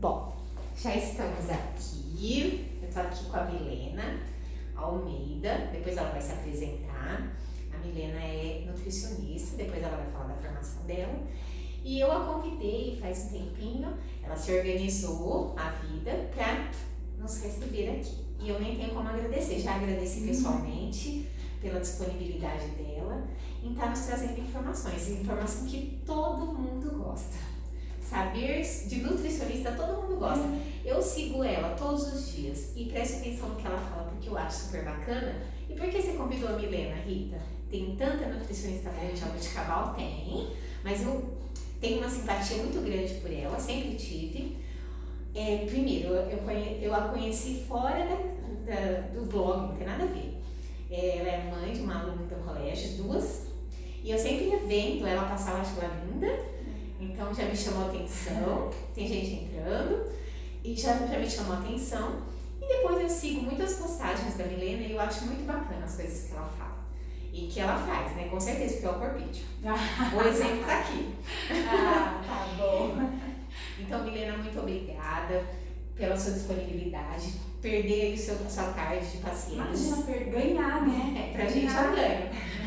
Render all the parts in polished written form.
Bom, já estamos aqui. Eu tô aqui com a Milena Almeida, depois ela vai se apresentar. A Milena é nutricionista, depois ela vai falar da formação dela. E eu a convidei faz um tempinho, ela se organizou a vida para nos receber aqui. E eu nem tenho como agradecer, já agradeci pessoalmente pela disponibilidade dela em estar nos trazendo informação que todo mundo gosta. Saber de nutricionista todo mundo gosta. Eu sigo ela todos os dias e preste atenção no que ela fala, porque eu acho super bacana. E por que você convidou a Milena, Rita? Tem tanta nutricionista boa em Jaboticabal? Tem, mas eu tenho uma simpatia muito grande por ela, sempre tive. Primeiro, eu a conheci fora do blog, não tem nada a ver. Ela é mãe de uma aluna do colégio, duas, e eu sempre ia vendo ela passar, eu acho ela linda. Então já me chamou a atenção, tem gente entrando e já me chamou a atenção. E depois eu sigo muitas postagens da Milena e eu acho muito bacana as coisas que ela fala. E que ela faz, né? Com certeza, porque é o corpício. O exemplo tá aqui. Tá bom. Então, Milena, muito obrigada pela sua disponibilidade. Perder aí a sua tarde de pacientes. Imagina, ganhar, né? Pra gente é um ganho.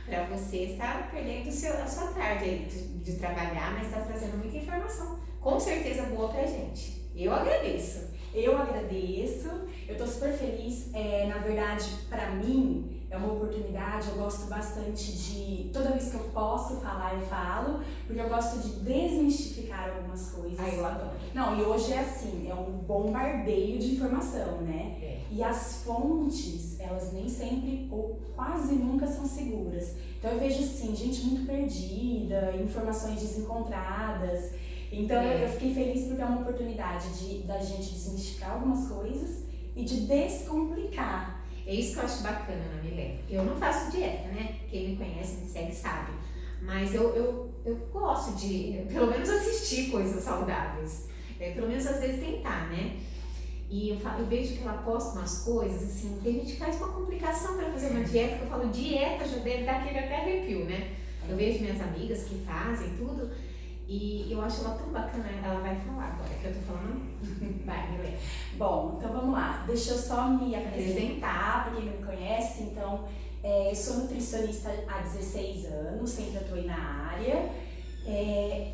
Para você estar perdendo a sua tarde aí de trabalhar, mas está trazendo muita informação, com certeza boa pra gente. Eu agradeço. Eu agradeço, eu tô super feliz. Na verdade, para mim é uma oportunidade, eu gosto bastante de, toda vez que eu posso falar, eu falo, porque eu gosto de desmistificar algumas coisas. Eu adoro. Não, e hoje é assim, é um bombardeio de informação, né? E as fontes, elas nem sempre ou quase nunca são seguras. Então eu vejo assim, gente muito perdida, informações desencontradas. Então eu fiquei feliz porque é uma oportunidade da gente desmistificar algumas coisas e de descomplicar. É isso que eu acho bacana na Milena. Eu não faço dieta, né? Quem me conhece, me segue, sabe. Mas eu gosto de, pelo menos, assistir coisas saudáveis. Pelo menos, às vezes, tentar, né? E eu vejo que ela posta umas coisas, assim, tem gente que faz uma complicação para fazer uma dieta, que eu falo, dieta já deve dar aquele até arrepio, né? Eu vejo minhas amigas que fazem tudo, e eu acho ela tão bacana, ela vai falar agora, que eu tô falando. Vai, Milena. Bom, então vamos lá. Deixa eu só me apresentar, para quem não me conhece. Então, eu sou nutricionista há 16 anos, sempre atuei na área.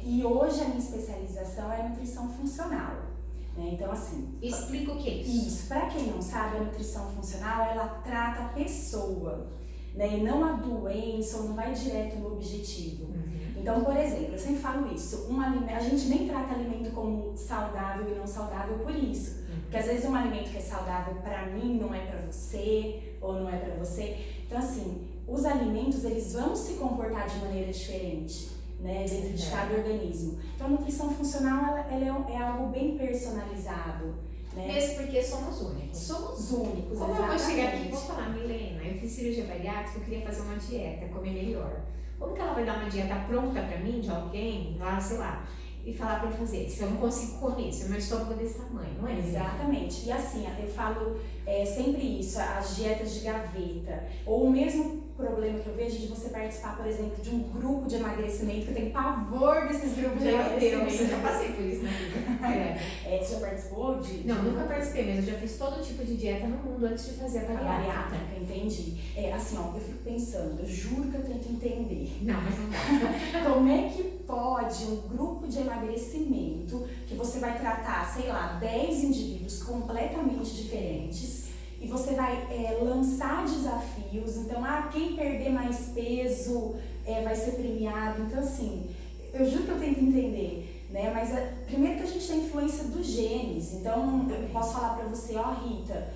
E hoje a minha especialização é nutrição funcional. Então, assim... Explica o que é isso. Isso. Para quem não sabe, a nutrição funcional, ela trata a pessoa, né? E não a doença, ou não vai direto no objetivo. Então, por exemplo, eu sempre falo isso, a gente nem trata alimento como saudável e não saudável por isso. Porque às vezes um alimento que é saudável para mim não é para você, ou não é para você. Então, assim, os alimentos, eles vão se comportar de maneira diferente, né, dentro de cada organismo. Então, a nutrição funcional, ela é algo bem personalizado, né? Mesmo porque somos únicos. Somos únicos, Como exatamente. eu vou chegar aqui e vou falar, Milena, eu fiz cirurgia bariátrica, eu queria fazer uma dieta, comer melhor. Como que ela vai dar uma dieta pronta pra mim, de alguém, lá, sei lá, e falar pra eu fazer? Se eu não consigo comer, se o meu estômago é desse tamanho, não é? Exatamente. E assim, eu falo sempre isso, as dietas de gaveta, ou o mesmo problema que eu vejo de você participar, por exemplo, de um grupo de emagrecimento, que eu tenho pavor desses grupos de emagrecimento. Eu já passei por isso na vida. Você já participou de... Não, nunca participei, mas eu já fiz todo tipo de dieta no mundo antes de fazer a bariátrica. Entendi. Assim, ó, eu fico pensando, eu juro que eu tento entender. Não, mas não dá. Como é que pode um grupo de emagrecimento, que você vai tratar, sei lá, 10 indivíduos completamente diferentes, e você vai lançar desafios, então, quem perder mais peso vai ser premiado. Então, assim, eu juro que eu tento entender, né? Mas primeiro que a gente tem influência dos genes, então eu posso falar pra você, Rita,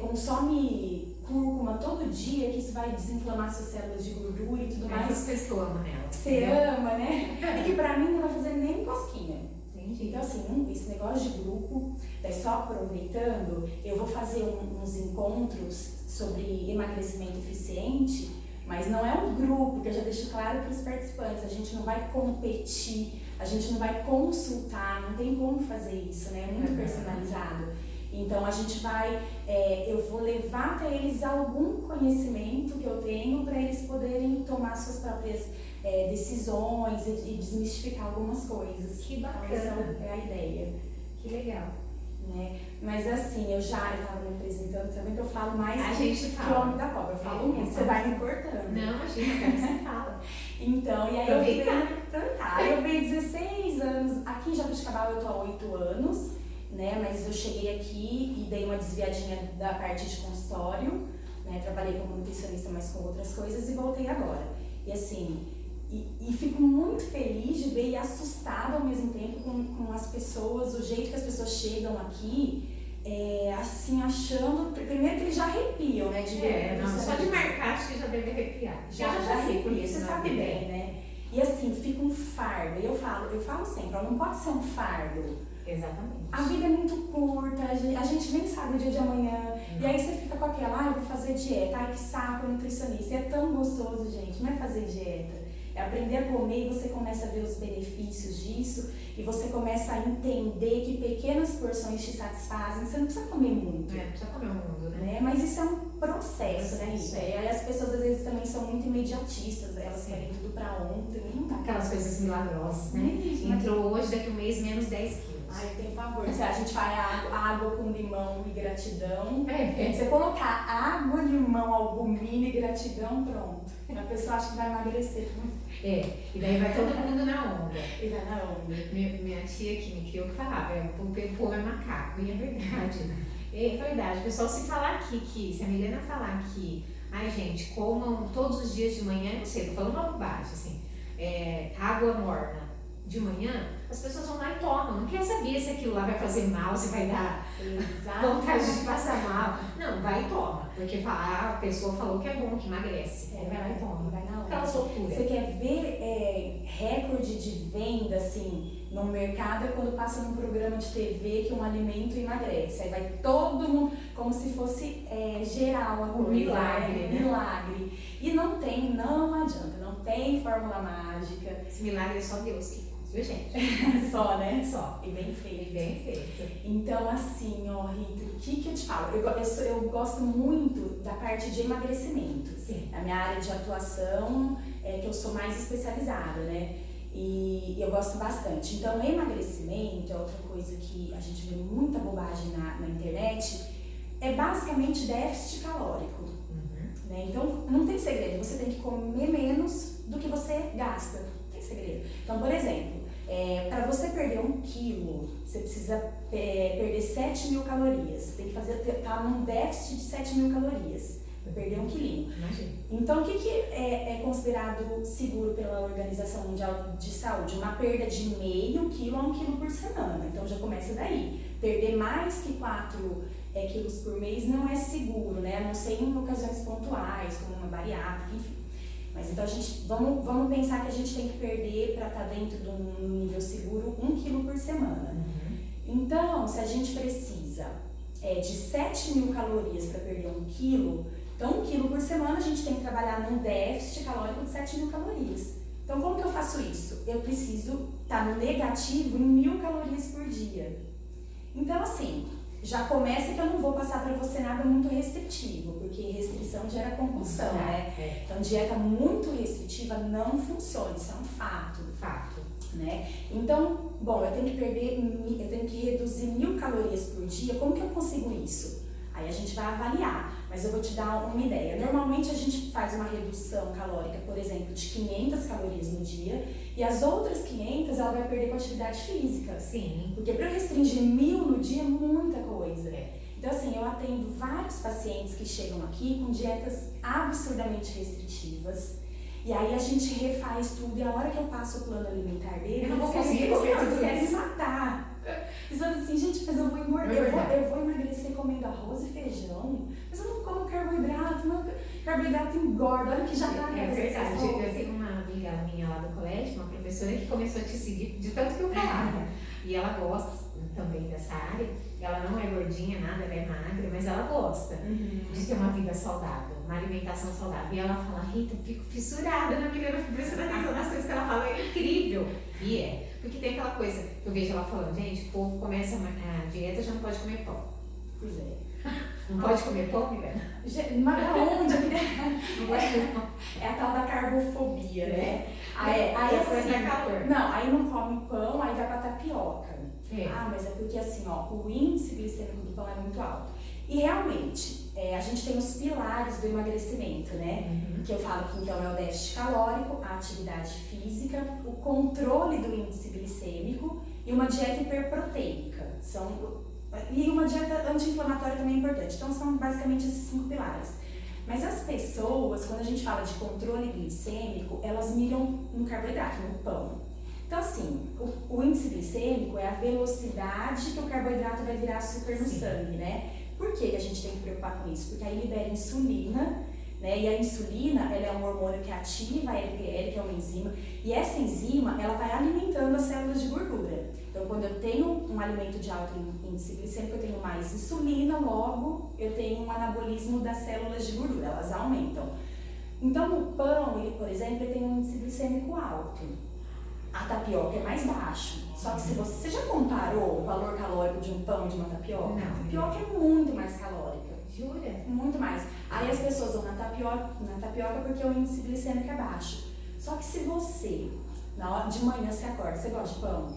consome cúrcuma todo dia, que isso vai desinflamar suas células de gordura e tudo mais. Essas coisas que eu amo nela. Você ama, né? E que pra mim não vai fazer nem cosquinha. Entendi. Então, assim, esse negócio de grupo, só aproveitando, eu vou fazer uns encontros sobre emagrecimento eficiente, mas não é um grupo, que eu já deixo claro para os participantes, a gente não vai competir, a gente não vai consultar, não tem como fazer isso, né? É muito personalizado. Então, a gente vai, eu vou levar até eles algum conhecimento que eu tenho para eles poderem tomar suas próprias decisões e desmistificar algumas coisas. Que bacana. Então, essa é a ideia. Mas assim, eu tava me apresentando também, que eu falo mais que o homem da cobra. Eu falo muito, você vai me cortando. Não, imagina, eu quero que você fala. Então, e aí eu venho 16 anos, aqui em Jabuticabal eu tô há 8 anos, né? Mas eu cheguei aqui e dei uma desviadinha da parte de consultório, né? Trabalhei como nutricionista, mas com outras coisas, e voltei agora. E assim, e fico muito feliz de ver e assustada ao mesmo tempo com as pessoas, o jeito que as pessoas chegam aqui, assim, achando, primeiro que eles já arrepiam, né? De ver, só de marcar acho que já deve arrepiar. Já arrepia, você sabe bem, né? E assim, fica um fardo. Eu falo sempre, não pode ser um fardo. Exatamente. A vida é muito curta, a gente nem sabe o dia de amanhã. E aí você fica com aquela, eu vou fazer dieta, ai que saco, nutricionista. E é tão gostoso, gente, não é fazer dieta. É aprender a comer e você começa a ver os benefícios disso e você começa a entender que pequenas porções te satisfazem. Você não precisa comer muito. Não precisa comer o mundo, né? Mas isso é um processo, né, Rita? E aí as pessoas às vezes também são muito imediatistas, elas querem tudo pra ontem. Não dá. Aquelas coisas milagrosas, né? Entrou hoje, daqui a um mês, menos 10 quilos. Ai, eu tenho pavor. Se a gente faz água com limão e gratidão, você colocar água, limão, albumina e gratidão, pronto. A pessoa acha que vai emagrecer. E daí vai todo mundo na onda. E vai na onda. Minha tia que me criou que falava, o povo é macaco, e é verdade. É verdade. O pessoal, se a Milena falar que, ai gente, comam todos os dias de manhã, não sei, tô falando uma bobagem, assim, água morna de manhã, as pessoas vão lá e tomam. Não quer saber se aquilo lá vai fazer mal, se vai dar vontade de passar mal. Não, vai e toma. Porque a pessoa falou que é bom, que emagrece. Vai lá e toma. Vai na Aquela soltura. Você quer ver recorde de venda, assim, no mercado é quando passa num programa de TV que um alimento emagrece. Aí vai todo mundo, como se fosse geral a coisa. Milagre. E não adianta, não tem fórmula mágica. Esse milagre é só Deus que faz, viu, gente? Só, né? Só. E bem feito. Bem feito. Então, assim, Rita, o que eu te falo? Eu gosto muito da parte de emagrecimento. Sim. A minha área de atuação é que eu sou mais especializada, né? E eu gosto bastante. Então, emagrecimento é outra coisa que a gente vê muita bobagem na internet. É basicamente déficit calórico. Né? Então, não tem segredo. Você tem que comer menos do que você gasta. Não tem segredo. Então, por exemplo, para você perder 1 quilo, você precisa perder 7.000 calorias. Você tem que tá num déficit de 7.000 calorias para perder 1 quilinho. Imagina. Então, o que é considerado seguro pela Organização Mundial de Saúde? Uma perda de meio quilo a 1 quilo por semana. Então, já começa daí. Perder mais que 4 quilos por mês não é seguro, né? A não ser em ocasiões pontuais, como uma bariátrica, enfim. Mas então vamos pensar que a gente tem que perder para estar dentro de um nível seguro 1 quilo por semana. Então, se a gente precisa de 7.000 calorias para perder 1 quilo, então 1 quilo por semana a gente tem que trabalhar num déficit calórico de 7.000 calorias. Então, como que eu faço isso? Eu preciso estar no negativo em 1.000 calorias por dia. Então, assim, já começa que eu não vou passar para você nada muito restritivo, porque restrição gera compulsão, né? Então, dieta muito restritiva não funciona, isso é um fato. Né? Então, bom, eu tenho que reduzir 1.000 calorias por dia. Como que eu consigo isso? Aí a gente vai avaliar, mas eu vou te dar uma ideia. Normalmente a gente faz uma redução calórica, por exemplo, de 500 calorias no dia, e as outras 500 ela vai perder com atividade física. Sim. Porque para eu restringir 1.000 no dia é muita coisa. Então, assim, eu atendo vários pacientes que chegam aqui com dietas absurdamente restritivas. E aí a gente refaz tudo, e a hora que eu passo o plano alimentar dele, eles querem me matar. Eles falam assim, gente, mas eu vou engordar, eu vou emagrecer comendo arroz e feijão, mas eu não como carboidrato, carboidrato engorda, olha que já tá. É verdade, eu tenho uma amiga minha lá do colégio, uma professora que começou a te seguir de tanto que eu falava. E ela gosta também dessa área, ela não é gordinha, nada, ela é magra, mas ela gosta de ter uma vida saudável, uma alimentação saudável. E ela fala, Rita, eu fico fissurada na menina, eu fico prestando atenção nas coisas que ela fala, é incrível. E porque tem aquela coisa, eu vejo ela falando, gente, o povo começa a dieta, já não pode comer pão. Pois é. Não pode comer pão, Milena? Mas aonde? Não pode comer pão. É a tal da carbofobia, né? Aí assim, calor. Não, aí não come pão, aí vai pra tapioca. Ah, mas é porque assim, ó, o índice glicêmico do pão é muito alto. E realmente, a gente tem os pilares do emagrecimento, né? Que eu falo que então é o déficit calórico, a atividade física, o controle do índice glicêmico e uma dieta hiperproteica. E uma dieta anti-inflamatória também é importante. Então são basicamente esses 5 pilares. Mas as pessoas, quando a gente fala de controle glicêmico, elas miram no carboidrato, no pão. Então assim, o índice glicêmico é a velocidade que o carboidrato vai virar açúcar no sangue, né? Por que a gente tem que preocupar com isso? Porque aí libera insulina, né? E a insulina, ela é um hormônio que ativa a LPL, que é uma enzima, e essa enzima, ela vai alimentando as células de gordura. Então, quando eu tenho um alimento de alto índice glicêmico, eu tenho mais insulina, logo eu tenho um anabolismo das células de gordura, elas aumentam. Então, o pão, ele, por exemplo, ele tem um índice glicêmico alto. A tapioca é mais baixo. Só que se você já comparou o valor calórico de um pão e de uma tapioca? Não. A tapioca é muito mais calórica. Jura? Muito mais. Aí as pessoas vão na tapioca porque o índice glicêmico é baixo. Só que se você, na hora de manhã você acorda, você gosta de pão?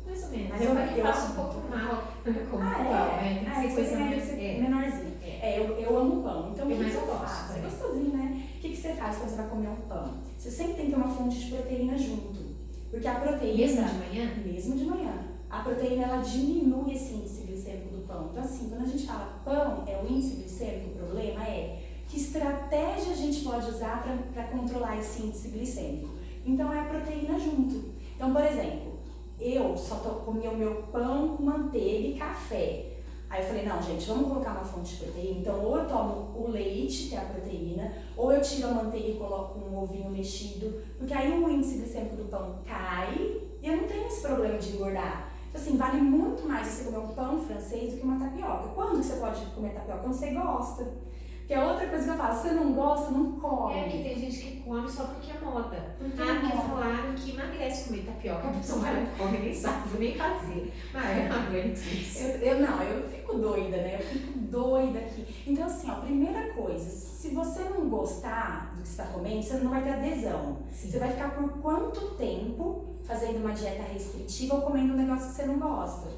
Mais ou menos. Mas eu passo um pouco mal com pão. Tem que ser coisa menorzinha. Eu amo pão. Então o que mais eu gosto, faço? É gostosinho, né? O que você faz quando você vai comer um pão? Você sempre tem que ter uma fonte de proteína junto. Porque a proteína... Mesmo de manhã? Mesmo de manhã. A proteína, ela diminui esse índice glicêmico do pão. Então, assim, quando a gente fala pão é o índice glicêmico, o problema é que estratégia a gente pode usar para controlar esse índice glicêmico. Então, é a proteína junto. Então, por exemplo, eu só comia o meu pão com manteiga e café. Aí eu falei, não, gente, vamos colocar uma fonte de proteína. Então, ou eu tomo o leite, que é a proteína, ou eu tiro a manteiga e coloco um ovinho mexido, porque aí o índice glicêmico do pão cai e eu não tenho esse problema de engordar. Então, assim, vale muito mais você comer um pão francês do que uma tapioca. Quando você pode comer tapioca? Quando você gosta. Porque é outra coisa que eu falo, se você não gosta, não come. É que tem gente que come só porque é moda. Porque falaram que emagrece comer tapioca, a pessoa vai come, nem sabe nem fazer. Mas eu não aguento isso. Eu fico doida, né? Eu fico doida aqui. Então, assim, ó, primeira coisa, se você não gostar do que você está comendo, você não vai ter adesão. Sim. Você vai ficar por quanto tempo fazendo uma dieta restritiva ou comendo um negócio que você não gosta?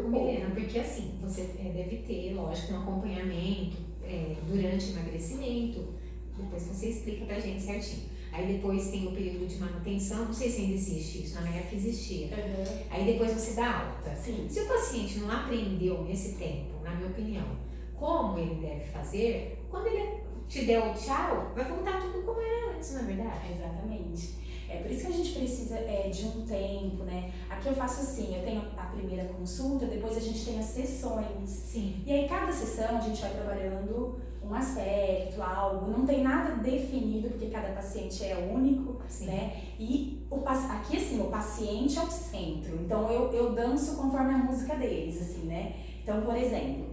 Milena, porque assim, você deve ter, lógico, um acompanhamento durante o emagrecimento, depois você explica pra gente certinho. Aí depois tem o período de manutenção, não sei se ainda existe isso, na minha época existia. Aí depois você dá alta. Sim. Se o paciente não aprendeu nesse tempo, na minha opinião, como ele deve fazer, quando ele te der o tchau, vai voltar tudo como era antes, não é verdade? Exatamente. É por isso que a gente precisa de um tempo, né? Aqui eu faço assim, eu tenho a primeira consulta, depois a gente tem as sessões. Sim. E aí cada sessão a gente vai trabalhando um aspecto, algo, não tem nada definido, porque cada paciente é único, Sim. né? E aqui assim, o paciente é o centro, então eu danço conforme a música deles, assim, né? Então, por exemplo,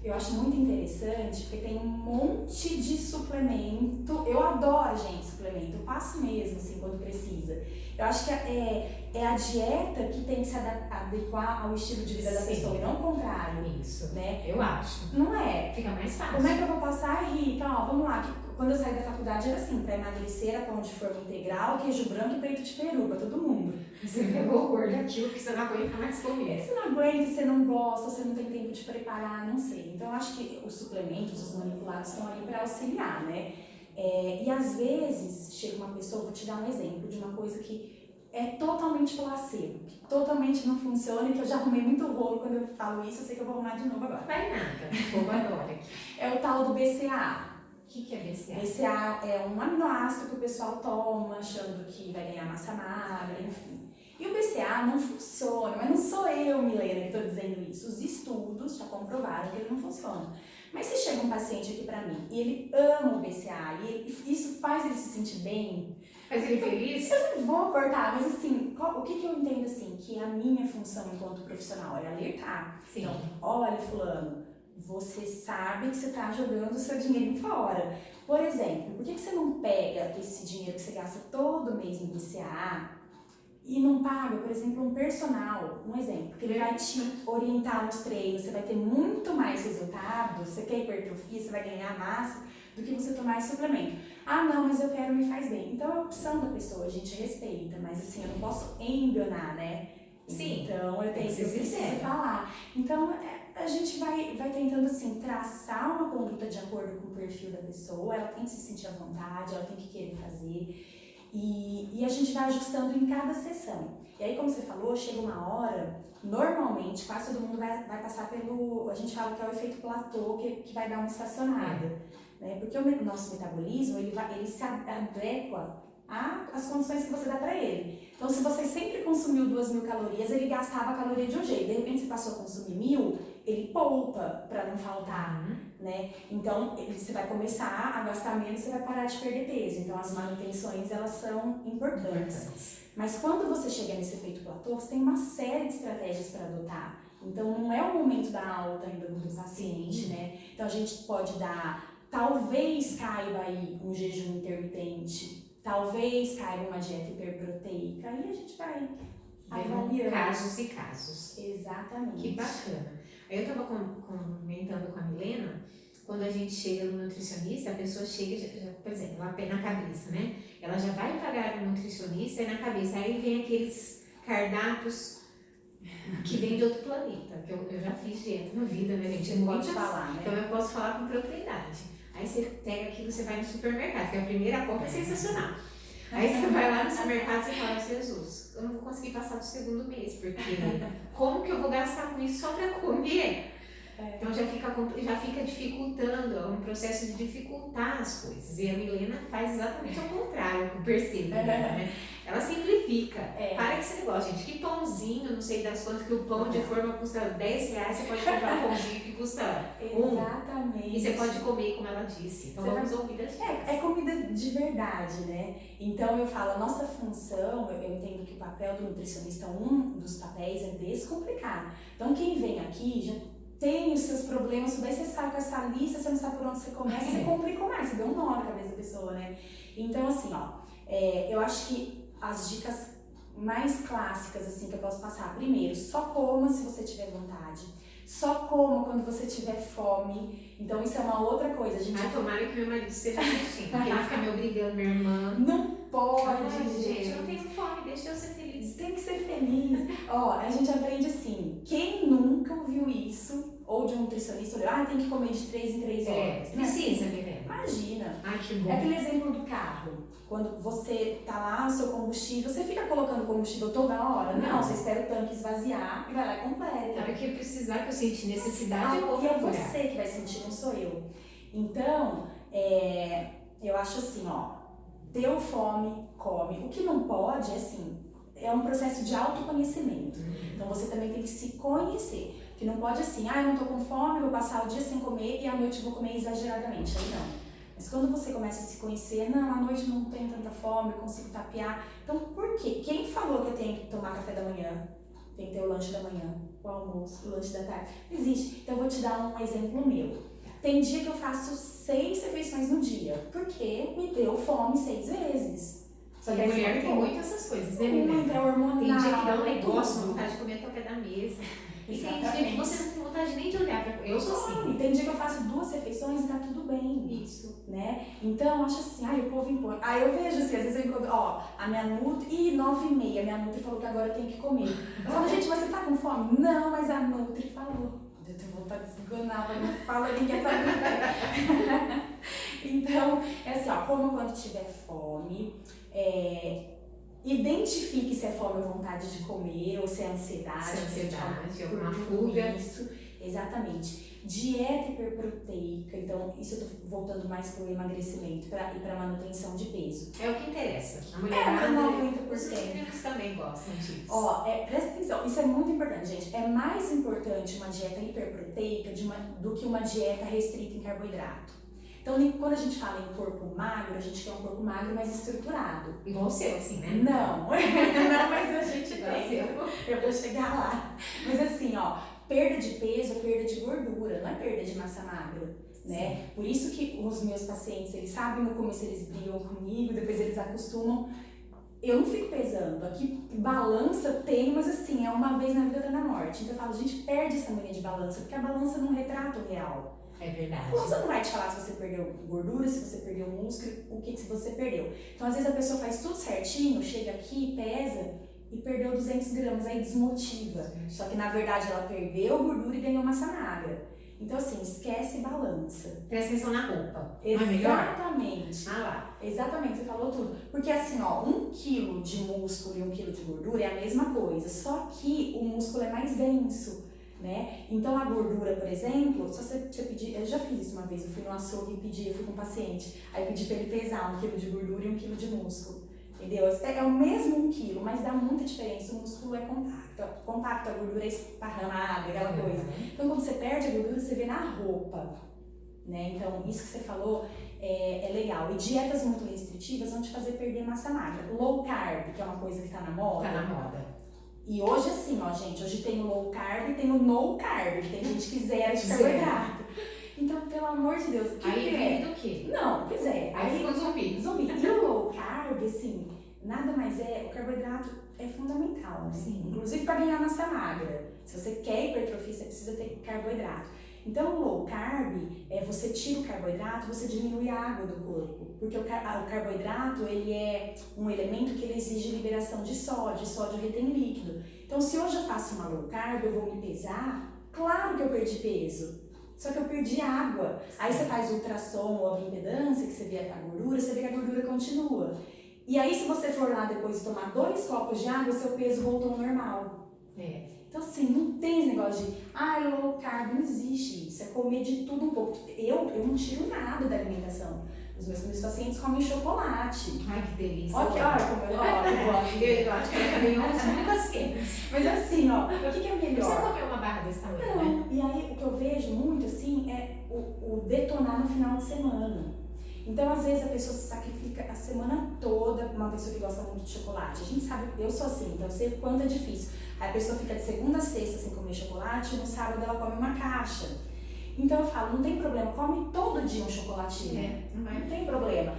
eu acho muito interessante porque tem um monte de suplemento. Eu adoro, gente, suplemento. Eu passo mesmo, assim, quando precisa. Eu acho que é a dieta que tem que se adequar ao estilo de vida da pessoa e não o contrário. Isso, né? Eu acho. Não é. Fica mais fácil. Como é que eu vou passar, Rita? Ó, vamos lá. Quando eu saí da faculdade era assim, pra emagrecer era pão de forma integral, queijo branco e peito de peru pra todo mundo. Você pegou o gordo aquilo que você não aguenta mais comer. Você não aguenta, você não gosta, você não tem tempo de preparar, não sei. Então eu acho que os suplementos, os manipulados estão ali para auxiliar, né? E às vezes chega uma pessoa, vou te dar um exemplo de uma coisa que é totalmente placebo, que totalmente não funciona e que eu já arrumei muito rolo quando eu falo isso, eu sei que eu vou arrumar de novo agora. Vai nada, o povo adora. É o tal do BCAA. O que é BCAA? BCAA é um aminoácido que o pessoal toma achando que vai ganhar massa magra, enfim. E o BCAA não funciona, mas não sou eu, Milena, que estou dizendo isso. Os estudos já comprovaram que ele não funciona. Mas se chega um paciente aqui pra mim e ele ama o BCAA e isso faz ele se sentir bem, faz ele feliz? Eu não vou cortar, mas assim, o que eu entendo assim, que a minha função enquanto profissional é alertar. Sim. Então, olha, fulano, você sabe que você está jogando o seu dinheiro fora. Por exemplo, por que você não pega esse dinheiro que você gasta todo mês no BCAA e não paga, por exemplo, um personal, um exemplo, que ele vai te orientar nos treinos, você vai ter muito mais resultado, você quer hipertrofia, você vai ganhar massa, do que você tomar esse suplemento. Ah, não, mas eu quero, me faz bem. Então é a opção da pessoa, a gente respeita, mas assim, eu não posso enganar, né? Sim. Então eu preciso falar. Então a gente vai tentando assim traçar uma conduta de acordo com o perfil da pessoa, ela tem que se sentir à vontade, ela tem que querer fazer. E a gente vai ajustando em cada sessão. E aí, como você falou, chega uma hora, normalmente, quase todo mundo vai passar pelo, a gente fala que é o efeito platô, que vai dar uma estacionada. Né? Porque o nosso metabolismo, ele se adequa às condições que você dá para ele. Então, se você sempre consumiu 2.000 calorias, ele gastava a caloria de um jeito. De repente, você passou a consumir 1.000, ele poupa para não faltar, né? Então, você vai começar a gastar menos, você vai parar de perder peso. Então, as manutenções, elas são importantes. Mas quando você chega nesse efeito platô, você tem uma série de estratégias para adotar. Então, não é o momento da alta ainda do paciente, né? Então, a gente pode dar, talvez caiba aí um jejum intermitente, talvez caiba uma dieta hiperproteica, e a gente vai avaliando. Casos e casos. Exatamente. Que bacana. Aí eu estava comentando com a Milena, quando a gente chega no nutricionista, a pessoa chega, por exemplo, na cabeça, né? Ela já vai pagar no nutricionista e na cabeça, aí vem aqueles cardápios que vem de outro planeta, que eu já fiz dieta na vida, né, gente? Você pode falar, né? Então eu posso falar com propriedade. Aí você pega aquilo, você vai no supermercado, que a primeira compra é sensacional. Aí você vai lá no supermercado e fala, Jesus, eu não vou conseguir passar do segundo mês, porque como que eu vou gastar com isso só pra comer? Então já fica dificultando, é um processo de dificultar as coisas. E a Milena faz exatamente ao contrário, que eu percebo, né? Ela simplifica. Para esse negócio, gente, que pãozinho, não sei das quantas, que o pão de forma custa R$10, você pode comprar um pãozinho que custa Exatamente. E você pode comer, como ela disse. Então vamos ouvir as dicas. É comida de verdade, né? Então eu falo, a nossa função, eu entendo que o papel do nutricionista, um dos papéis é descomplicar. Então quem vem aqui já tem os seus problemas, daí você sai com essa lista, você não sabe por onde você começa, você complicou mais, você deu um nó na cabeça da pessoa, né? Então assim, eu acho que as dicas mais clássicas assim que eu posso passar, primeiro, só coma se você tiver vontade. Só coma quando você tiver fome. Então isso é uma outra coisa. Tomara que meu marido esteja assistindo, porque ele fica me obrigando, minha irmã. Não pode, gente. Eu não tenho fome, deixa eu ser feliz. Tem que ser feliz. A gente aprende assim, quem nunca ouviu isso, ou de um nutricionista, olhou, tem que comer de 3 em 3 horas. Precisa, Milena. Imagina. Que bom. É aquele exemplo do carro. Quando você tá lá, o seu combustível, você fica colocando combustível toda hora? Não, você espera o tanque esvaziar e vai lá e completa. Na hora que eu precisar, que eu sentir necessidade, eu vou procurar. E é você que vai sentir, não sou eu. Então, eu acho assim, deu fome, come. O que não pode, é um processo de autoconhecimento. Então você também tem que se conhecer. Que não pode eu não tô com fome, vou passar o dia sem comer e à noite vou comer exageradamente. Aí não. Mas quando você começa a se conhecer, não, à noite não tenho tanta fome, eu consigo tapear. Então por quê? Quem falou que eu tenho que tomar café da manhã? Tem que ter o lanche da manhã, o almoço, o lanche da tarde. Não existe. Então eu vou te dar um exemplo meu. Tem dia que eu faço 6 refeições no dia, porque me deu fome 6 vezes. Só que a mulher tem muito essas coisas, né, menina? Muito, é hormonal. Tem dia que dá um negócio, vontade de comer até o pé da mesa. E tem dia que você não tem vontade nem de olhar pra... Eu sou assim. Tem dia que eu faço 2 refeições e tá tudo bem. Isso. Né? Então, eu acho assim, o povo impõe. Eu vejo assim, às vezes eu encontro, a minha Nutri, 9h30, a minha Nutri falou que agora eu tenho que comer. Eu falo, gente, mas você tá com fome? Não, mas a Nutri falou. Eu tenho vontade de esgonar, mas não fala, ninguém sabe. Então, é assim, coma quando tiver fome. Identifique se é fome ou vontade de comer, ou se é ansiedade. Alguma fuga. Isso, exatamente. Dieta hiperproteica, então isso eu tô voltando mais para o emagrecimento e para manutenção de peso. É o que interessa. A mulher 90%. Os meninos também gostam disso. Presta atenção, isso é muito importante, gente. É mais importante uma dieta hiperproteica do que uma dieta restrita em carboidrato. Então, quando a gente fala em corpo magro, a gente quer um corpo magro mais estruturado. Igual o seu, assim, né? Não, mas a gente tem. Eu vou chegar lá. Mas assim, perda de peso é perda de gordura, não é perda de massa magra, né? Sim. Por isso que os meus pacientes, eles sabem no começo, eles brigam comigo, depois eles acostumam. Eu não fico pesando. Aqui, balança tem, mas assim, é uma vez na vida, outra na morte. Então eu falo, gente, perde essa mania de balança, porque a balança não retrata o real. É verdade. A balança não vai te falar se você perdeu gordura, se você perdeu músculo, o que você perdeu. Então, às vezes a pessoa faz tudo certinho, chega aqui, pesa, e perdeu 200 gramas, aí desmotiva. Só que na verdade ela perdeu gordura e ganhou massa magra. Então assim, esquece balança. Presta atenção na roupa. Não é melhor? Exatamente. Ah lá. Exatamente, você falou tudo. Porque assim, ó, 1 quilo de músculo e 1 quilo de gordura é a mesma coisa, só que o músculo é mais denso, né? Então a gordura, por exemplo, se você pedir, eu já fiz isso uma vez, eu fui no açougue e pedi, eu fui com um paciente, aí eu pedi pra ele pesar 1 quilo de gordura e 1 quilo de músculo. Entendeu? É o mesmo 1 quilo, mas dá muita diferença. O músculo é compacto, a gordura é esparramada, aquela coisa. Então, quando você perde a gordura, você vê na roupa, né? Então, isso que você falou é legal. E dietas muito restritivas vão te fazer perder massa magra. Low carb, que é uma coisa que tá na moda. Tá na moda. E hoje, assim, ó, gente, hoje tem o low carb e tem o no carb, que tem gente que zera de carboidrato. Então, pelo amor de Deus, o que aí é? Aí do quê? Não, pois é. Aí fica zumbi. E o low carb, assim, nada mais é, o carboidrato é fundamental, né? Sim. Inclusive para ganhar massa magra. Se você quer hipertrofia, você precisa ter carboidrato. Então, o low carb, você tira o carboidrato, você diminui a água do corpo. Porque o carboidrato, ele é um elemento que ele exige liberação de sódio, e sódio retém líquido. Então, se hoje eu faço uma low carb, eu vou me pesar, claro que eu perdi peso. Só que eu perdi água. Aí você faz ultrassom ou a bioimpedância, que você vê a gordura, você vê que a gordura continua. E aí, se você for lá depois e tomar 2 copos de água, seu peso voltou ao normal. Então, assim, não tem esse negócio de low carb, não existe isso. É comer de tudo um pouco. Eu não tiro nada da alimentação. Os meus pacientes comem chocolate. Ai, que delícia. Olha como eu gosto. Eu acho que eu também ouço muito pacientes. Mas assim, ó, o que é melhor? Você comeu uma barra desse tamanho, Não. né? E aí, o que eu vejo muito, assim, é o detonar no final de semana. Então, às vezes, a pessoa se sacrifica a semana toda, uma pessoa que gosta muito de chocolate. A gente sabe, eu sou assim, então eu sei o quanto é difícil. Aí a pessoa fica de segunda a sexta sem comer chocolate e no sábado ela come uma caixa. Então eu falo, não tem problema, come todo dia um chocolatinho. Não tem problema.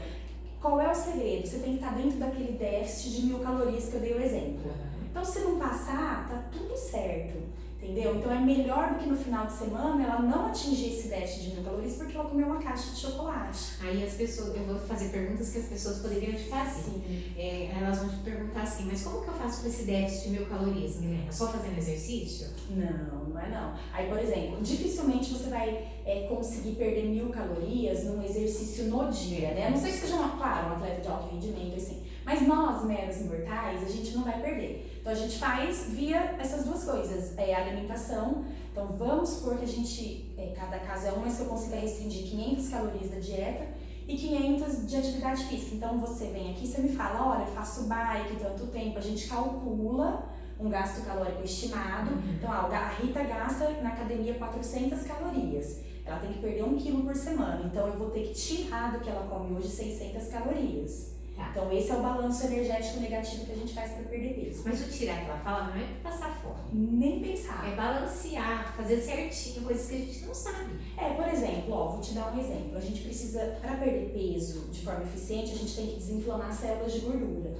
Qual é o segredo? Você tem que estar dentro daquele déficit de 1000 calorias que eu dei o exemplo. Então, se não passar, tá tudo certo. Entendeu? Então é melhor do que no final de semana ela não atingir esse déficit de 1000 calorias porque ela comeu uma caixa de chocolate. Aí as pessoas, eu vou fazer perguntas que as pessoas poderiam te fazer. Elas vão te perguntar assim, mas como que eu faço com esse déficit de 1000 calorias, Milena? Só fazendo exercício? Não é não. Aí, por exemplo, dificilmente você vai conseguir perder 1000 calorias num exercício no dia, né? A não ser que seja, claro, um atleta de alto rendimento, assim. Mas nós, meros mortais, a gente não vai perder. Então a gente faz via essas duas coisas, a alimentação. Então vamos supor que a gente, cada caso é um, mas que eu consiga restringir 500 calorias da dieta e 500 de atividade física. Então você vem aqui, você me fala, olha, eu faço bike tanto tempo, a gente calcula um gasto calórico estimado. Então a Rita gasta na academia 400 calorias. Ela tem que perder 1 quilo por semana. Então eu vou ter que tirar do que ela come hoje 600 calorias. Então esse é o balanço energético negativo que a gente faz para perder peso. Mas o tirar que ela fala não é pra passar fome. Nem pensar. É balancear, fazer certinho, coisas que a gente não sabe. Por exemplo, vou te dar um exemplo. A gente precisa, para perder peso de forma eficiente, a gente tem que desinflamar as células de gordura.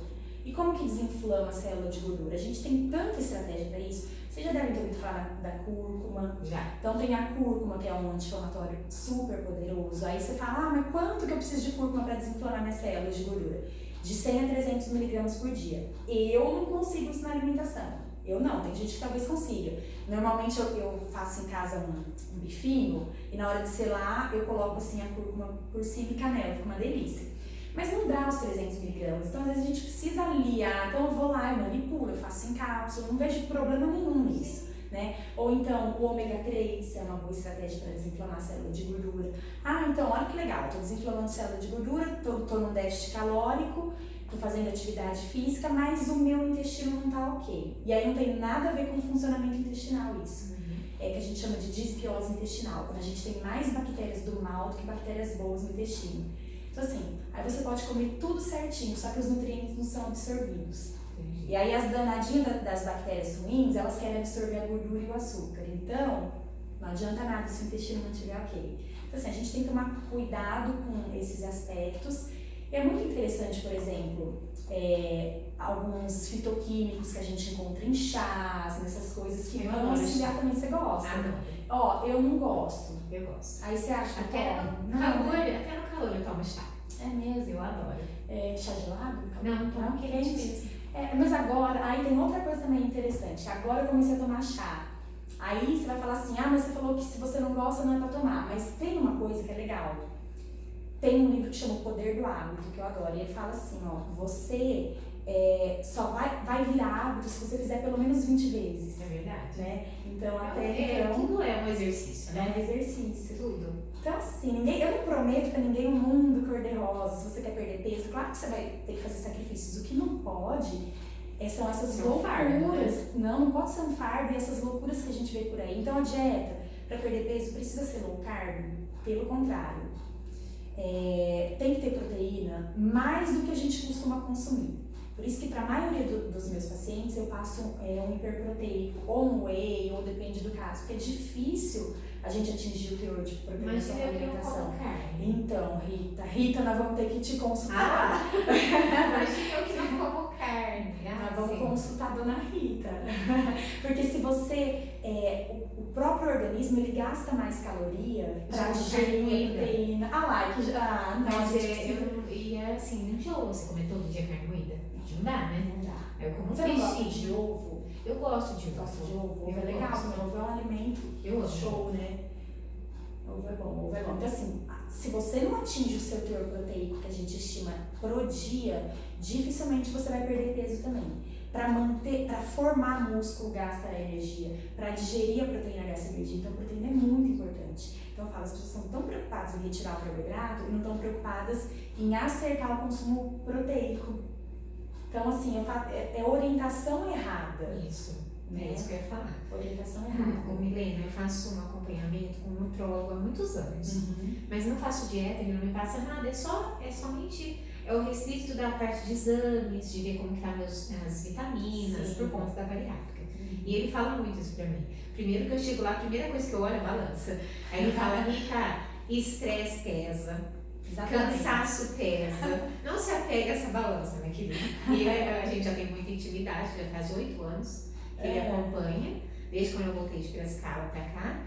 E como que desinflama a célula de gordura? A gente tem tanta estratégia para isso. Vocês já devem ter ouvido falar da cúrcuma. Já. Então tem a cúrcuma, que é um anti-inflamatório super poderoso. Aí você fala, mas quanto que eu preciso de cúrcuma para desinflamar minhas células de gordura? De 100 a 300 miligramas por dia. Eu não consigo isso na alimentação. Eu não, tem gente que talvez consiga. Normalmente eu faço em casa um bifinho e na hora de selar eu coloco assim a cúrcuma por cima e canela, fica uma delícia. Mas não dá os 300 miligramas, então às vezes a gente precisa aliar, então eu vou lá, eu manipulo, eu faço em cápsula, não vejo problema nenhum nisso, né? Ou então o ômega 3 é uma boa estratégia para desinflamar a célula de gordura. Então olha que legal, estou desinflamando a célula de gordura, estou num déficit calórico, estou fazendo atividade física, mas o meu intestino não está ok. E aí não tem nada a ver com o funcionamento intestinal isso. É que a gente chama de disbiose intestinal, quando a gente tem mais bactérias do mal do que bactérias boas no intestino. Então assim, aí você pode comer tudo certinho, só que os nutrientes não são absorvidos. E aí as danadinhas das bactérias ruins, elas querem absorver a gordura e o açúcar. Então, não adianta nada se o intestino não estiver ok. Então assim, a gente tem que tomar cuidado com esses aspectos. E é muito interessante, por exemplo, alguns fitoquímicos que a gente encontra em chás, nessas coisas que vão auxiliar também. Você gosta? Eu não gosto. Eu gosto. Aí você acha que até no calor eu tomo chá. É mesmo? Eu adoro. Chá gelado? Não quente mesmo. Mas agora, aí tem outra coisa também interessante. Agora eu comecei a tomar chá. Aí você vai falar assim, mas você falou que se você não gosta não é pra tomar. Mas tem uma coisa que é legal. Tem um livro que chama O Poder do Hábito, que eu adoro. E ele fala assim, você só vai virar hábito se você fizer pelo menos 20 vezes. É verdade. Né? Então, tudo é um exercício, né? É um exercício. Tudo. Então, assim, eu não prometo pra ninguém um mundo cor-de-rosa. Se você quer perder peso, claro que você vai ter que fazer sacrifícios. O que não pode são essas loucuras. Não pode ser um fardo e essas loucuras que a gente vê por aí. Então, a dieta pra perder peso precisa ser low carb? Pelo contrário. Tem que ter proteína mais do que a gente costuma consumir. Por isso que para a maioria dos meus pacientes eu passo um hiperproteico ou um whey, ou depende do caso, porque é difícil a gente atingir o teor de proteína na alimentação. Então, Rita, nós vamos ter que te consultar. Imagina eu que não como carne. Nós vamos consultar a dona Rita. Porque se você, o próprio organismo, ele gasta mais caloria para digerir proteína. Assim, não enjoa você comer todo dia carne moída? Não dá, né? Não dá. Eu como Você não gosta de ovo? Eu gosto de ovo. Gosto de ovo? Ovo é legal, porque ovo é um alimento show, né? Ovo é bom, ovo é bom. Então assim, se você não atinge o seu teor proteico que a gente estima pro dia, dificilmente você vai perder peso também. Para formar músculo gasta energia, para digerir a proteína gasta energia, então a proteína é muito importante. Então eu falo, as pessoas estão tão preocupadas em retirar o carboidrato e não estão preocupadas em acertar o consumo proteico. Então assim, é orientação errada. Isso. Né? É isso que eu ia falar. Orientação errada. Milena, eu faço um acompanhamento com um nutrólogo há muitos anos. Mas não faço dieta, ele não me passa nada, é somente o restrito da parte de exames, de ver como que tá as vitaminas, por conta da bariátrica. E ele fala muito isso pra mim. Primeiro que eu chego lá, a primeira coisa que eu olho é a balança. Aí ele fala, Rita, estresse pesa, cansaço pesa. Não se apega a essa balança, minha querida. E a gente já tem muita intimidade, já faz 8 anos que ele acompanha, desde quando eu voltei de Piracicaba pra cá.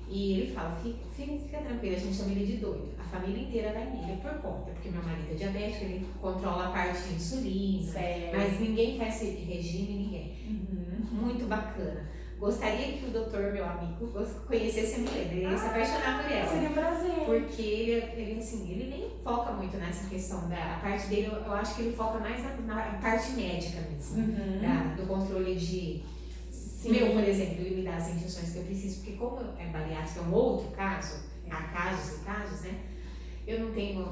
E ele fala, fica tranquila, a gente chama ele de doido. A família inteira vai nele por conta, porque meu marido é diabético, ele controla a parte de insulina, mas ninguém faz regime, ninguém. Muito bacana. Gostaria que o doutor, meu amigo, conhecesse a Milena, ele ia se apaixonar por ela. Seria um prazer. Porque ele nem foca muito nessa questão da parte dele, eu acho que ele foca mais na parte médica mesmo, do controle de... Meu, por exemplo, ele me dá as injeções que eu preciso, porque como é bariátrica, é um outro caso, há casos e casos, né? Eu não tenho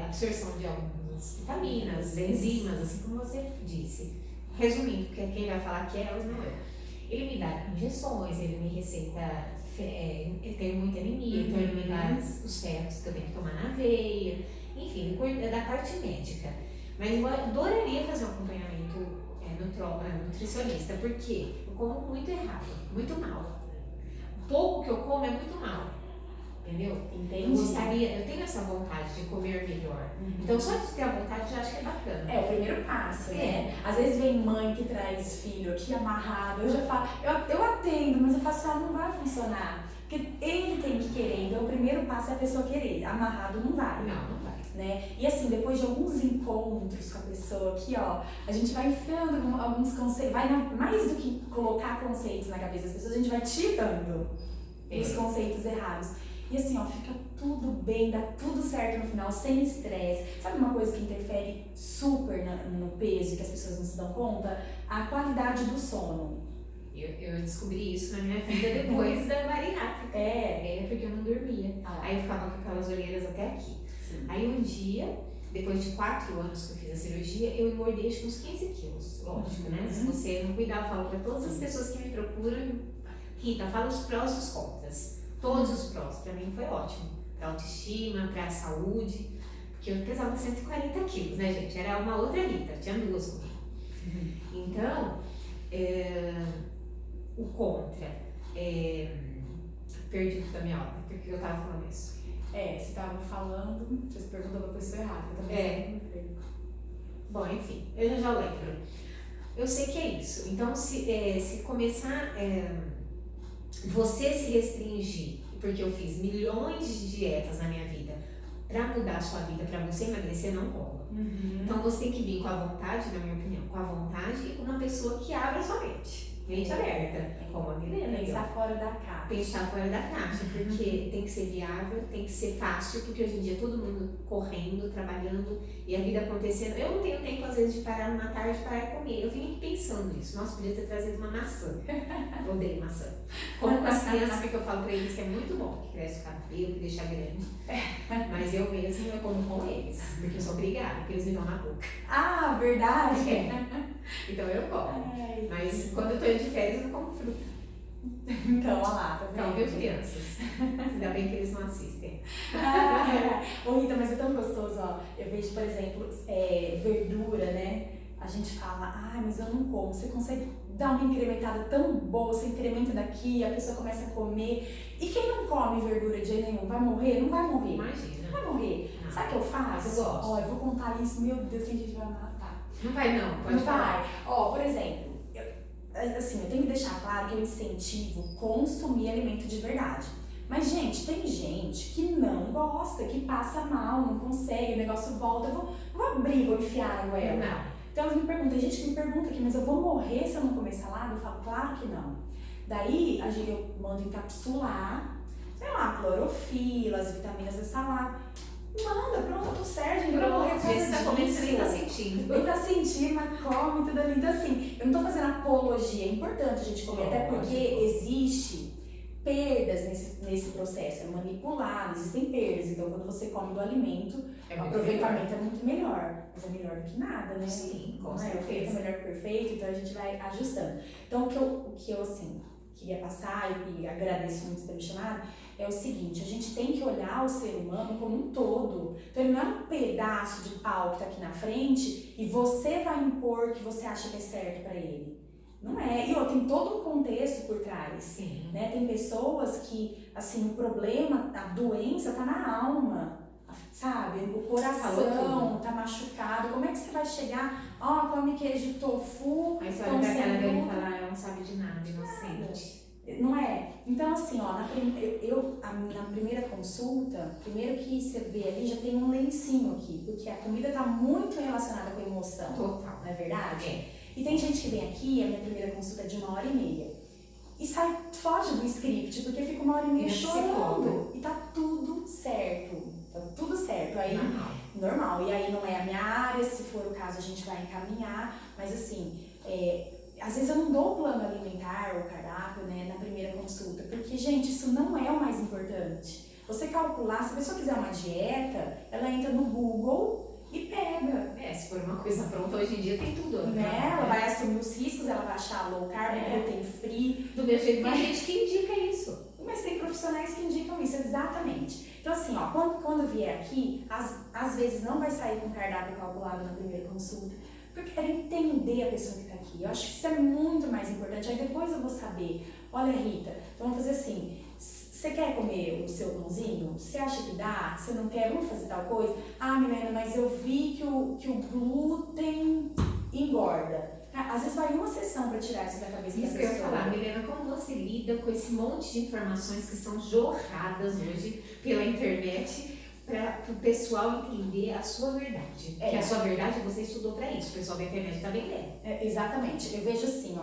absorção de algumas vitaminas, enzimas, assim como você disse. Resumindo, porque quem vai falar que é, não é. Ele me dá injeções, ele me receita, ele tem muita anemia, então ele me dá os ferros que eu tenho que tomar na veia, enfim, ele cuida da parte médica. Mas eu adoraria fazer um acompanhamento nutricionista, porque eu como muito errado, muito mal. O pouco que eu como é muito mal, entendeu? Entendi. Eu tenho essa vontade de comer melhor. Então só de ter a vontade eu já acho que é bacana. É o primeiro passo, né? Às vezes vem mãe que traz filho aqui amarrado, eu já falo, eu atendo, mas eu faço, não vai funcionar. Porque ele tem que querer, então o primeiro passo é a pessoa querer, amarrado não vai. Não vai. Né? E assim, depois de alguns encontros com a pessoa aqui, a gente vai enfiando alguns conceitos, mais do que colocar conceitos na cabeça das pessoas, a gente vai tirando os conceitos errados. E assim, fica tudo bem, dá tudo certo no final, sem estresse. Sabe uma coisa que interfere super no peso e que as pessoas não se dão conta? A qualidade do sono. Eu descobri isso na minha vida depois da bariátrica. Porque eu não dormia. Aí eu ficava com aquelas olheiras até aqui. Sim. Aí um dia, depois de 4 anos que eu fiz a cirurgia, eu engordei acho que uns 15 quilos. Lógico, né? Se você não cuidar, eu falo para todas as pessoas que me procuram, Rita, fala os prós e os contras. Todos os prós. Pra mim foi ótimo. Pra autoestima, pra saúde. Porque eu pesava 140 quilos, né, gente? Era uma outra Rita, tinha 2 comigo. Então, o contra. Perdi o fio da minha aula, porque eu tava falando isso. Você tava falando, você perguntou pra pessoa errada, eu também Bom, enfim, eu já lembro. Eu sei que é isso. Então, se começar você se restringir, porque eu fiz milhões de dietas na minha vida, pra mudar a sua vida, pra você emagrecer, não rola. Então você tem que vir com a vontade, na minha opinião, com a vontade e com uma pessoa que abra a sua mente. Mente aberta, como a Milena. Pensar fora da caixa. Pensar fora da caixa, porque tem que ser viável, tem que ser fácil, porque hoje em dia todo mundo correndo, trabalhando e a vida acontecendo. Eu não tenho tempo, às vezes, de parar numa tarde e parar e comer. Eu vim pensando nisso. Nossa, podia ter trazido uma maçã. Eu odeio maçã. Como com as crianças, porque eu falo pra eles que é muito bom, que cresce o cabelo, que deixa grande. Mas eu mesma eu como com eles, porque eu sou obrigada, porque eles me dão na boca. Ah, verdade? Então eu como. Mas quando eu tô de férias, eu não como fruta. Então, olha lá, tá vendo? Então, viu, crianças? Ainda bem que eles não assistem. Ô Rita, mas é tão gostoso, ó. Eu vejo, por exemplo, verdura, né? A gente fala, mas eu não como. Você consegue dar uma incrementada tão boa, você incrementa daqui, a pessoa começa a comer. E quem não come verdura de jeito nenhum, vai morrer? Não vai morrer. Imagina. Não vai morrer. Não. Sabe o que eu faço? Eu gosto. Ó, eu vou contar isso, meu Deus, tem gente que vai matar. Não vai não, pode Não falar. vai. Ó, por exemplo, eu tenho que deixar claro que eu incentivo consumir alimento de verdade. Mas, gente, tem gente que não gosta, que passa mal, não consegue, o negócio volta. Eu vou abrir, vou enfiar na goela. Não. Então, eles me perguntam, tem gente que me pergunta aqui, mas eu vou morrer se eu não comer salada? Eu falo, claro que não. Daí, eu mando encapsular, sei lá, clorofila, as vitaminas da salada. Manda, pronto, eu tô certo, gente. Eu vou morrer por causa Você tá comendo, você nem tá sentindo. Nem tá sentindo, mas come tudo ali. Então, assim, eu não tô fazendo apologia. É importante a gente comer, até porque existe perdas nesse processo. É manipulado, existem perdas. Então, quando você come do alimento, o aproveitamento é muito melhor. Mas é melhor do que nada, né? Sim, com certeza. O feito é melhor que o perfeito, então a gente vai ajustando. Então, o que eu assim, queria passar e agradeço muito por ter me chamado, é o seguinte, a gente tem que olhar o ser humano como um todo. Então ele não é um pedaço de pau que está aqui na frente e você vai impor o que você acha que é certo para ele. Não é. E tem todo um contexto por trás. Sim. Né? Tem pessoas que, assim, o problema, a doença tá na alma, sabe? O coração tá machucado. Como é que você vai chegar, come queijo de tofu, aí você olha pra cara dele e fala, ela não sabe de nada, inocente. Não é? Então, assim, na primeira consulta, primeiro que você vê ali, já tem um lencinho aqui, porque a comida está muito relacionada com a emoção. Total. Não é verdade? É. E tem gente que vem aqui, a minha primeira consulta é de 1h30, e foge do script, porque fica 1h30 chorando. E tá tudo certo. Tá tudo certo. Aí, normal. E aí não é a minha área, se for o caso a gente vai encaminhar, mas assim, às vezes eu não dou o plano alimentar ou cardápio, né, na primeira consulta, porque, gente, isso não é o mais importante. Você calcular, se a pessoa quiser uma dieta, ela entra no Google e pega. Se for uma coisa pronta, hoje em dia tem tudo. Né? Ela vai assumir os riscos, ela vai achar low carb, gluten free. Do meu jeito, tem gente que indica isso. Mas tem profissionais que indicam isso, exatamente. Então, assim, quando vier aqui, às vezes não vai sair com cardápio calculado na primeira consulta, porque eu quero entender a pessoa que está aqui. Eu acho que isso é muito mais importante. Aí depois eu vou saber, olha, Rita, então vamos fazer assim, você quer comer o seu pãozinho? Você acha que dá? Você não quer? Vamos fazer tal coisa? Milena, mas eu vi que o glúten engorda. Às vezes vai uma sessão para tirar isso da cabeça da pessoa. Isso que eu ia falar, Milena, como você lida com esse monte de informações que são jorradas hoje pela internet para o pessoal entender a sua verdade? Porque a sua verdade você estudou para isso, o pessoal da internet está vendendo. Exatamente. Eu vejo assim,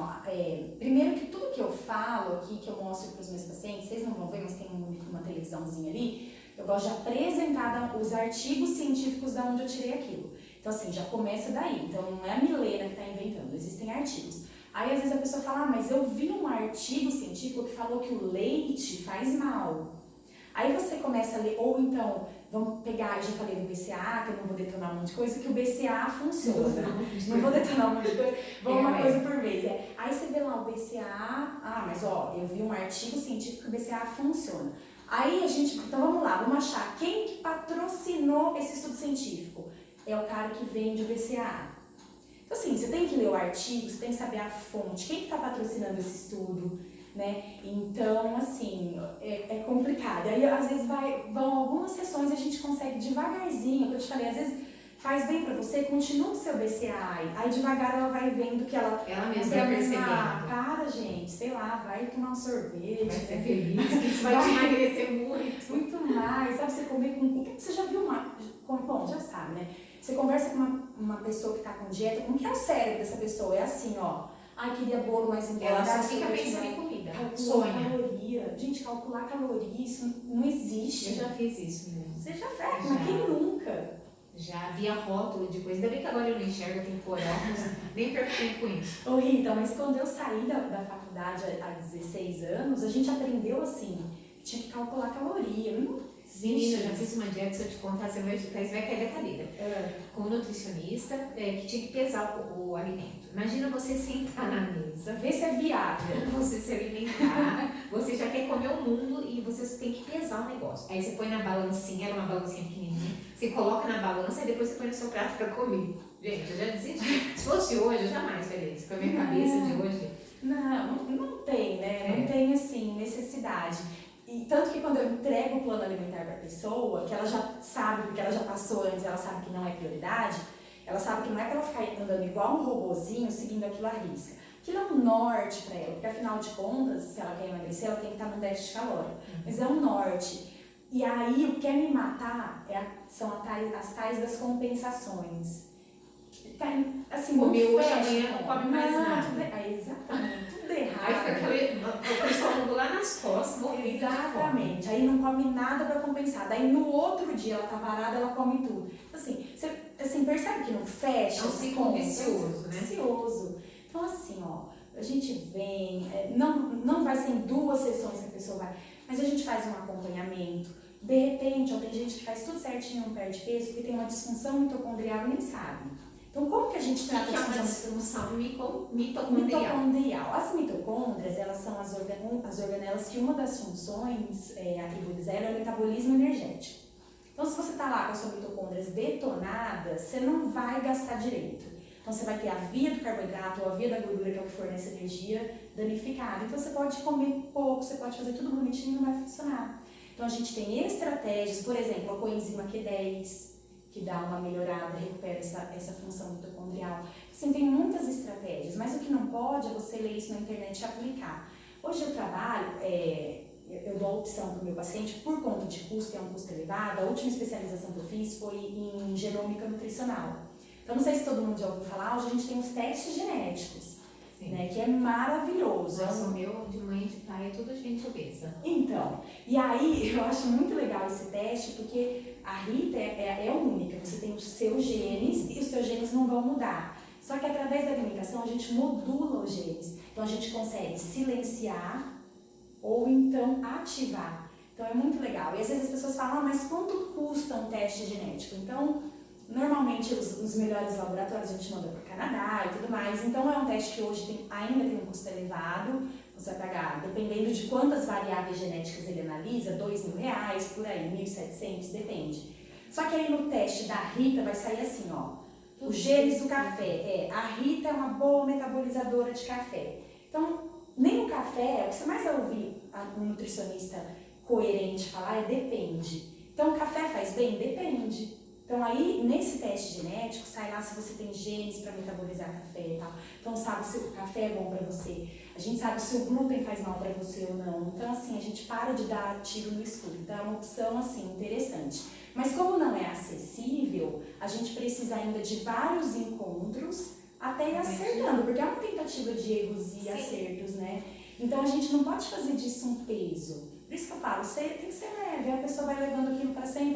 primeiro que tudo que eu falo aqui, que eu mostro para os meus pacientes, vocês não vão ver, mas tem uma televisãozinha ali, eu gosto de apresentar os artigos científicos de onde eu tirei aquilo. Então, assim, já começa daí. Então, não é a Milena que está inventando, existem artigos. Aí, às vezes, a pessoa fala, mas eu vi um artigo científico que falou que o leite faz mal. Aí você começa a ler, ou então, vamos pegar, eu já falei do BCA, que eu não vou detonar um monte de coisa, que o BCA funciona. Não vou detonar um monte de coisa, vamos uma coisa por vez. Aí você vê lá o BCA, mas eu vi um artigo científico que o BCA funciona. Aí então vamos lá, vamos achar quem que patrocinou esse estudo científico. É o cara que vende o BCA. Então assim, você tem que ler o artigo, você tem que saber a fonte, quem que está patrocinando esse estudo, né? Então, assim, é complicado. Aí às vezes vão algumas sessões e a gente consegue devagarzinho, que eu te falei, às vezes faz bem pra você, continua o seu BCAA. Aí devagar ela vai vendo que ela mesma vai percebendo. Para, gente, sei lá, vai tomar um sorvete. Vai ser feliz, que isso vai te emagrecer muito. Muito mais, sabe? Você comer com... Você já viu bom, já sabe, né? Você conversa com uma pessoa que tá com dieta, como que é o cérebro dessa pessoa? É assim, ó. Ai, queria bolo mais engordado. Ela só fica pensando em comida. Calcular caloria. Gente, calcular caloria, isso não existe. Eu já fiz isso mesmo. Você já fez, mas quem nunca? Já via rótulo de coisa. Ainda bem que agora eu não enxergo, eu tenho por óculos, nem perco tempo com isso. Ô Rita, mas quando eu saí da faculdade há 16 anos, a gente aprendeu assim, tinha que calcular caloria. Menina, eu já fiz uma dieta, se eu te contar, você vai cair da cadeira. Com um nutricionista que tinha que pesar o alimento. Imagina você sentar na mesa, ver se é viável, você se alimentar, você já quer comer o mundo e você tem que pesar o negócio. Aí você põe na balancinha, era uma balancinha pequenininha, você coloca na balança e depois você põe no seu prato para comer. Gente, eu já desisti. Se fosse hoje, eu jamais faria isso. Com a minha cabeça de hoje. Não tem, né? Não tem, assim, necessidade. E tanto que quando eu entrego o plano alimentar para a pessoa, que ela já sabe, porque ela já passou antes, ela sabe que não é prioridade, ela sabe que não é para ela ficar andando igual um robozinho, seguindo aquilo à risca. Aquilo é um norte para ela, porque afinal de contas, se ela quer emagrecer, ela tem que estar num déficit calórico. Mas é um norte. E aí, o que quer me matar são as tais das compensações. Assim, comeu hoje, amanhã não come mais nada. Exatamente, tudo errado. Aí fica o estômago lá nas costas, morrendo. Exatamente, aí não come nada para compensar. Daí no outro dia ela tá varada, ela come tudo. Assim, você percebe que não fecha? É um ciclo vicioso, né? Vicioso. Então assim, ó, a gente vem, não vai ser em 2 sessões que a pessoa vai, mas a gente faz um acompanhamento. De repente, ó, tem gente que faz tudo certinho, não perde peso, porque tem uma disfunção mitocondrial e nem sabe. Então, como que a gente trata a disfunção mitocondrial? As mitocôndrias, elas são as organelas que uma das funções atribuídas a ela é o metabolismo energético. Então, se você está lá com as suas mitocôndrias detonadas, você não vai gastar direito. Então, você vai ter a via do carboidrato ou a via da gordura, que é o que fornece energia, danificada. Então, você pode comer pouco, você pode fazer tudo bonitinho e não vai funcionar. Então, a gente tem estratégias, por exemplo, a coenzima Q10, que dá uma melhorada, recupera essa função mitocondrial. Assim, tem muitas estratégias, mas o que não pode é você ler isso na internet e aplicar. Hoje eu trabalho, eu dou a opção para o meu paciente, por conta de custo, é um custo elevado. A última especialização que eu fiz foi em genômica nutricional. Então, não sei se todo mundo já ouviu falar, hoje a gente tem os testes genéticos, né, que é maravilhoso. Nossa, o meu de mãe e de pai é tudo gente obesa. Então, e aí eu acho muito legal esse teste, porque a Rita é única, você tem os seus genes e os seus genes não vão mudar. Só que através da alimentação a gente modula os genes, então a gente consegue silenciar ou então ativar. Então é muito legal. E às vezes as pessoas falam, mas quanto custa um teste genético? Então, normalmente os melhores laboratórios a gente manda para o Canadá e tudo mais, então é um teste que hoje ainda tem um custo elevado, você vai pagar, dependendo de quantas variáveis genéticas ele analisa, R$2.000, por aí, 1.700, depende. Só que aí no teste da Rita vai sair assim, ó, os genes do café, a Rita é uma boa metabolizadora de café. Então, nem o café, o que você mais vai ouvir um nutricionista coerente falar depende. Então, o café faz bem? Depende. Então aí, nesse teste genético, sai lá se você tem genes para metabolizar café e tal. Então sabe se o café é bom para você. A gente sabe se o glúten faz mal para você ou não. Então assim, a gente para de dar tiro no escuro. Então é uma opção assim, interessante. Mas como não é acessível, a gente precisa ainda de vários encontros até ir acertando. Porque é uma tentativa de erros e acertos, né? Então a gente não pode fazer disso um peso. Por isso que eu falo, você tem que ser leve, a pessoa vai levando aquilo para sempre.